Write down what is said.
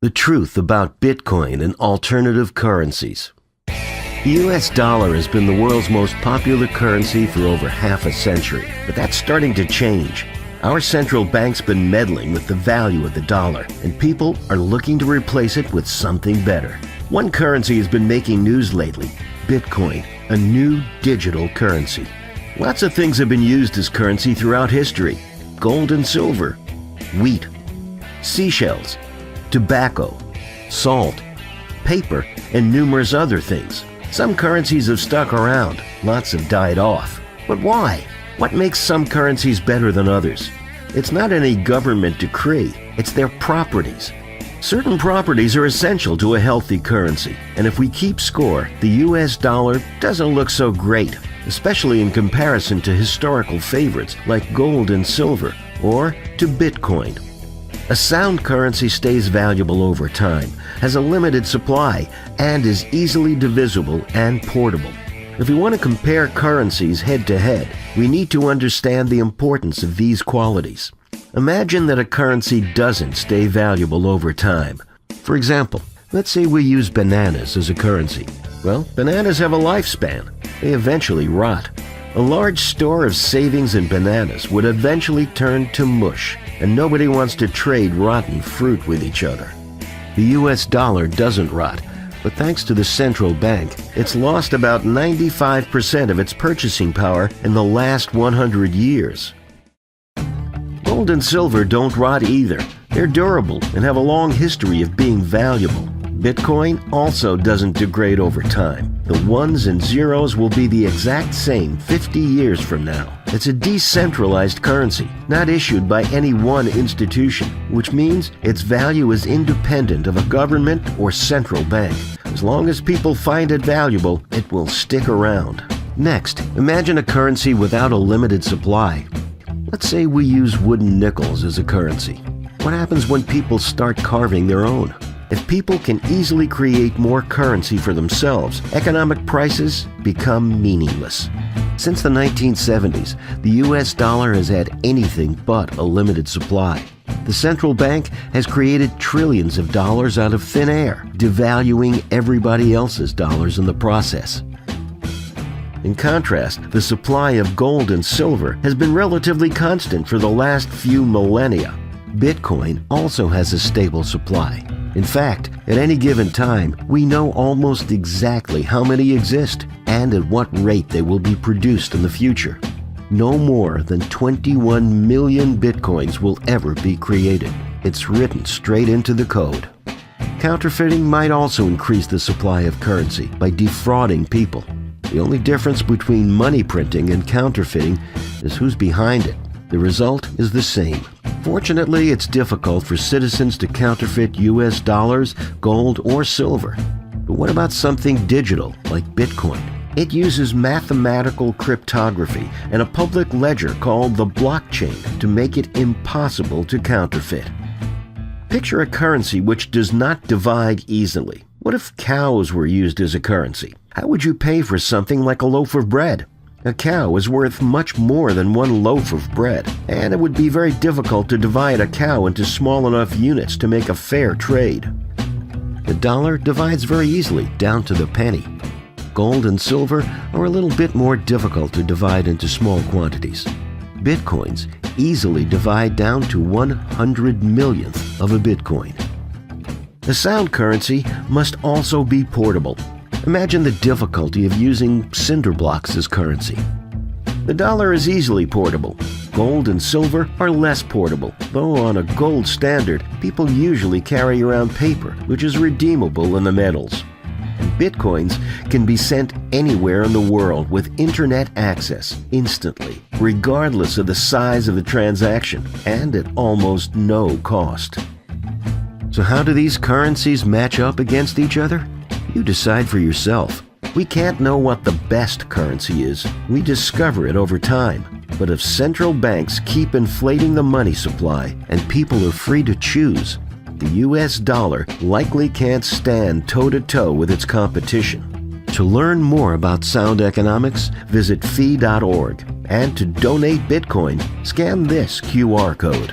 The truth about Bitcoin and alternative currencies. The US dollar has been the world's most popular currency for over half a century, but that's starting to change. Our central bank's been meddling with the value of the dollar, and people are looking to replace it with something better. One currency has been making news lately: Bitcoin, a new digital currency. Lots of things have been used as currency throughout history: gold and silver, wheat, seashells, tobacco, salt, paper, and numerous other things. Some currencies have stuck around, lots have died off. But why? What makes some currencies better than others? It's not any government decree, it's their properties. Certain properties are essential to a healthy currency, and if we keep score, the US dollar doesn't look so great, especially in comparison to historical favorites like gold and silver, or to Bitcoin. A sound currency stays valuable over time, has a limited supply, and is easily divisible and portable. If we want to compare currencies head-to-head, we need to understand the importance of these qualities. Imagine that a currency doesn't stay valuable over time. For example, let's say we use bananas as a currency. Well, bananas have a lifespan. They eventually rot. A large store of savings in bananas would eventually turn to mush, and nobody wants to trade rotten fruit with each other. The US dollar doesn't rot, but thanks to the central bank, it's lost about 95% of its purchasing power in the last 100 years. Gold and silver don't rot either. They're durable and have a long history of being valuable. Bitcoin also doesn't degrade over time. The ones and zeros will be the exact same 50 years from now. It's a decentralized currency, not issued by any one institution, which means its value is independent of a government or central bank. As long as people find it valuable, it will stick around. Next, imagine a currency without a limited supply. Let's say we use wooden nickels as a currency. What happens when people start carving their own? If people can easily create more currency for themselves, economic prices become meaningless. Since the 1970s, the US dollar has had anything but a limited supply. The central bank has created trillions of dollars out of thin air, devaluing everybody else's dollars in the process. In contrast, the supply of gold and silver has been relatively constant for the last few millennia. Bitcoin also has a stable supply. In fact, at any given time, we know almost exactly how many exist and at what rate they will be produced in the future. No more than 21 million Bitcoins will ever be created. It's written straight into the code. Counterfeiting might also increase the supply of currency by defrauding people. The only difference between money printing and counterfeiting is who's behind it. The result is the same. Fortunately, it's difficult for citizens to counterfeit US dollars, gold, or silver. But what about something digital like Bitcoin? It uses mathematical cryptography and a public ledger called the blockchain to make it impossible to counterfeit. Picture a currency which does not divide easily. What if cows were used as a currency? How would you pay for something like a loaf of bread? A cow is worth much more than one loaf of bread, and it would be very difficult to divide a cow into small enough units to make a fair trade. The dollar divides very easily down to the penny. Gold and silver are a little bit more difficult to divide into small quantities. Bitcoins easily divide down to 100 millionth of a Bitcoin. A sound currency must also be portable. Imagine the difficulty of using cinder blocks as currency. The dollar is easily portable. Gold and silver are less portable, though on a gold standard, people usually carry around paper, which is redeemable in the metals. And Bitcoins can be sent anywhere in the world with internet access instantly, regardless of the size of the transaction, and at almost no cost. So how do these currencies match up against each other? You decide for yourself. We can't know what the best currency is. We discover it over time. But if central banks keep inflating the money supply and people are free to choose, the US dollar likely can't stand toe-to-toe with its competition. To learn more about sound economics, visit fee.org. And to donate Bitcoin, scan this QR code.